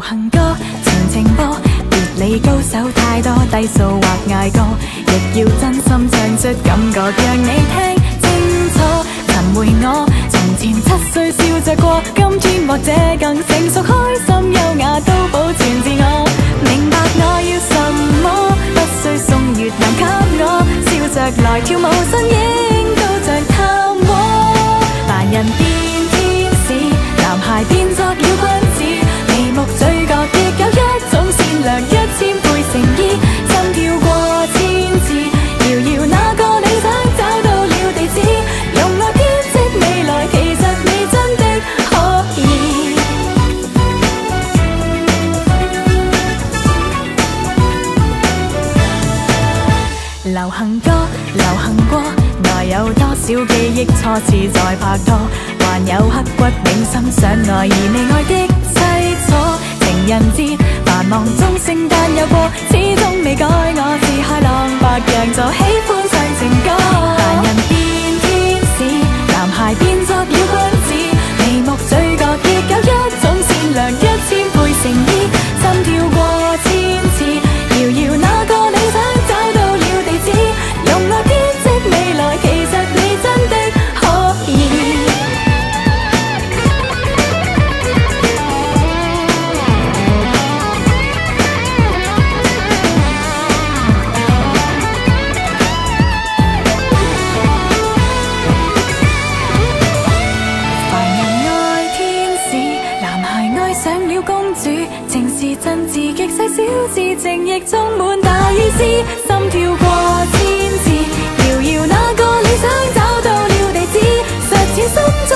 行歌，情情歌，別理高手太多，低數或嗌歌，亦要真心唱出感覺，讓你聽清楚。尋回我從前7歲笑着過，今天或者更成熟，開心優雅都保存自我。明白我要什麼，不需送月亮給我，笑着來跳舞，身影高像探戈。凡人變天使，男孩變作了君子，眉目嘴角亦有一種善良，1000倍誠意，心跳過千次，遙遙那個理想找到了地址，用愛編織未來，其實你真的可以。流行歌，流行過，內有多少記憶初次在拍拖，還有刻骨銘心想愛而未愛的凄楚。情人節繁忙中聖誕又過，始終未改我是開朗白羊座，喜歡唱情歌。凡人變天使，男孩變作了君子，眉目嘴角亦有一種善良，1000倍誠意，心跳過千次，遙遙那個理想找到了地址，用愛編織未來，其實你真的可以。凡人愛天使，男孩愛上了公主，情是真摯極細小事情，亦充滿大意思，心跳過千次，遙遙那個理想找到了地址，實似心中